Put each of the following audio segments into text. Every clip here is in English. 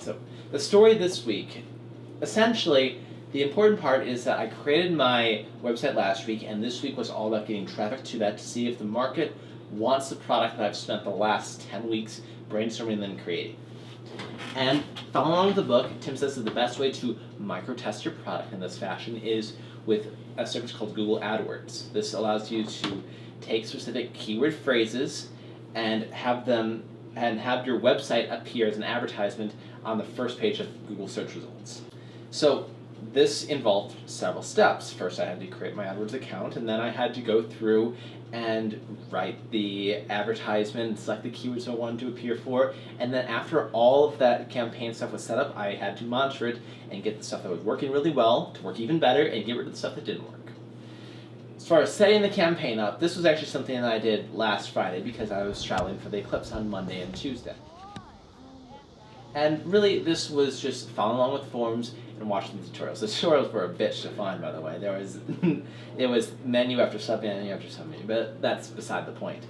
So the story this week, essentially, the important part is that I created my website last week, and this week was all about getting traffic to that to see if the market wants the product that I've spent the last 10 weeks brainstorming and then creating. And following along with the book, Tim says that the best way to micro-test your product in this fashion is with a service called Google AdWords. This allows you to take specific keyword phrases and have your website appear as an advertisement on the first page of Google search results. So this involved several steps. First, I had to create my AdWords account, and then I had to go through and write the advertisement, select the keywords I wanted to appear for, and then after all of that campaign stuff was set up, I had to monitor it and get the stuff that was working really well to work even better and get rid of the stuff that didn't work. As far as setting the campaign up, this was actually something that I did last Friday because I was traveling for the eclipse on Monday and Tuesday. And really, this was just following along with forums and watching the tutorials. The tutorials were a bitch to find, by the way. It was menu after sub-menu after sub-menu, but that's beside the point.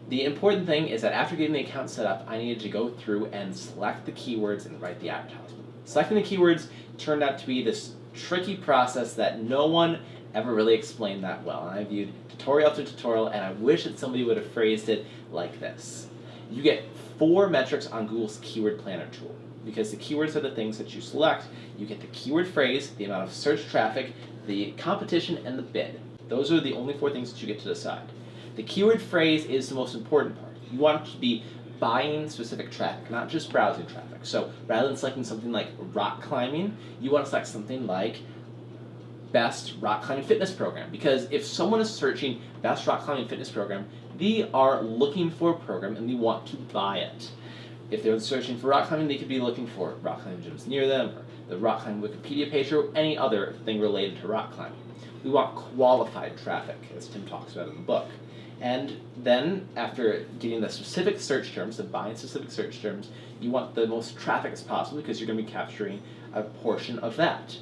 The important thing is that after getting the account set up, I needed to go through and select the keywords and write the advertisement. Selecting the keywords turned out to be this tricky process that no one ever really explained that well. And I viewed tutorial after tutorial, and I wish that somebody would have phrased it like this. You get 4 metrics on Google's Keyword Planner tool. Because the keywords are the things that you select, you get the keyword phrase, the amount of search traffic, the competition, and the bid. Those are the only 4 things that you get to decide. The keyword phrase is the most important part. You want it to be buying specific traffic, not just browsing traffic. So rather than selecting something like rock climbing, you want to select something like best rock climbing fitness program. Because if someone is searching best rock climbing fitness program, they are looking for a program and they want to buy it. If they're searching for rock climbing, they could be looking for rock climbing gyms near them, or the rock climbing Wikipedia page, or any other thing related to rock climbing. We want qualified traffic, as Tim talks about in the book. And then, after getting the specific search terms, the buying specific search terms, you want the most traffic as possible because you're going to be capturing a portion of that.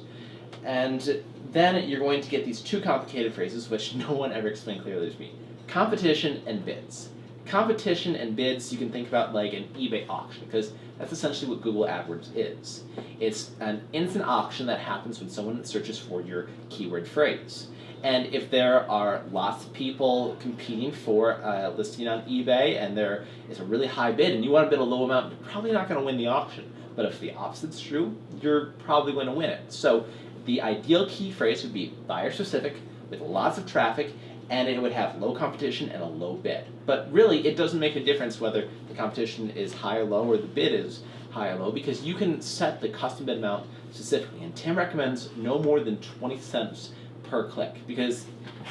And then you're going to get these 2 complicated phrases, which no one ever explained clearly to me. Competition and bids. Competition and bids you can think about like an eBay auction, because that's essentially what Google AdWords is. It's an instant auction that happens when someone searches for your keyword phrase. And if there are lots of people competing for a listing on eBay and there is a really high bid and you want to bid a low amount, you're probably not going to win the auction. But if the opposite's true, you're probably going to win it. So the ideal key phrase would be buyer specific with lots of traffic, and it would have low competition and a low bid. But really, it doesn't make a difference whether the competition is high or low or the bid is high or low, because you can set the custom bid amount specifically. And Tim recommends no more than 20 cents per click, because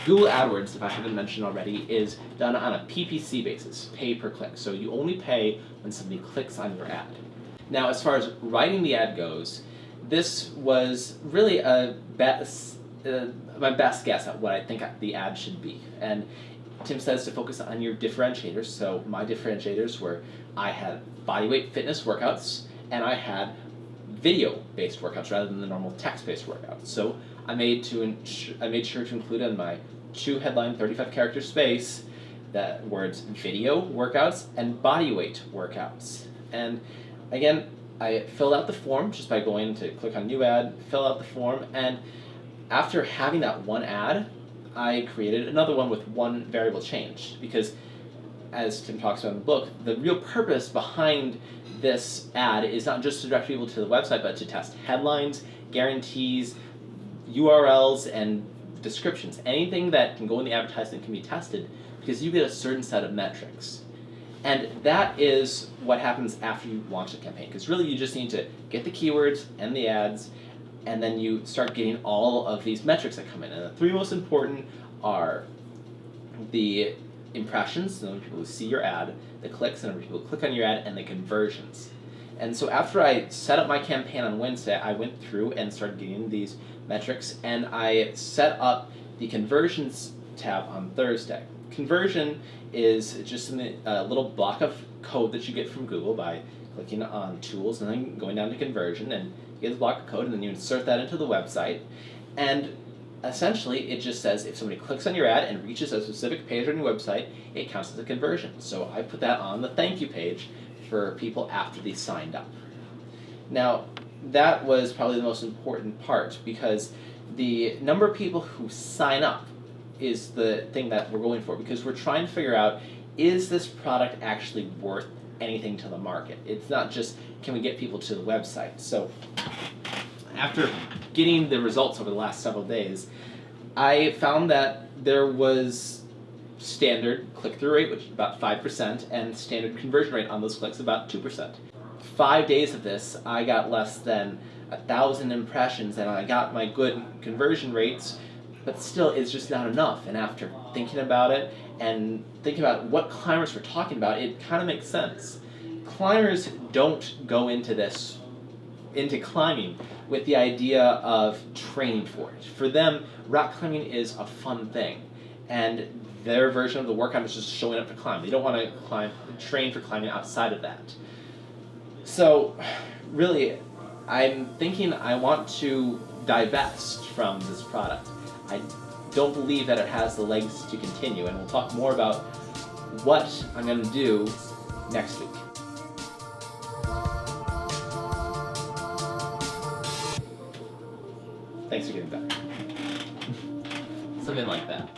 Google AdWords, if I haven't mentioned already, is done on a PPC basis, pay per click. So you only pay when somebody clicks on your ad. Now, as far as writing the ad goes, this was really my best guess at what I think the ad should be. And Tim says to focus on your differentiators. So my differentiators were I had bodyweight fitness workouts and I had video-based workouts rather than the normal text-based workouts. So I made sure to include in my 2 headline 35-character space the words video workouts and bodyweight workouts. And again, I filled out the form just by going to click on new ad, fill out the form, and after having that one ad, I created another one with one variable change, because as Tim talks about in the book, the real purpose behind this ad is not just to direct people to the website, but to test headlines, guarantees, URLs, and descriptions. Anything that can go in the advertisement can be tested because you get a certain set of metrics. And that is what happens after you launch a campaign, because really you just need to get the keywords and the ads, and then you start getting all of these metrics that come in. And the 3 most important are the impressions, the number of people who see your ad, the clicks, the number of people who click on your ad, and the conversions. And so after I set up my campaign on Wednesday, I went through and started getting these metrics, and I set up the conversions tab on Thursday. Conversion is just a little block of code that you get from Google by clicking on Tools and then going down to Conversion, and you get this block of code, and then you insert that into the website. And essentially, it just says if somebody clicks on your ad and reaches a specific page on your website, it counts as a conversion. So I put that on the thank you page for people after they signed up. Now, that was probably the most important part, because the number of people who sign up is the thing that we're going for, because we're trying to figure out, is this product actually worth anything to the market? It's not just, can we get people to the website? So after getting the results over the last several days, I found that there was standard click-through rate, which is about 5%, and standard conversion rate on those clicks about 2%. 5 days of this, I got less than 1,000 impressions, and I got my good conversion rates, but still it's just not enough. And after thinking about it and thinking about what climbers we're talking about, it kind of makes sense. Climbers don't go into climbing with the idea of training for it. For them, rock climbing is a fun thing, and their version of the workout is just showing up to climb. They don't want to train for climbing outside of that. So really, I'm thinking I want to divest from this product. I don't believe that it has the legs to continue, and we'll talk more about what I'm going to do next week. Thanks for getting back. Something like that.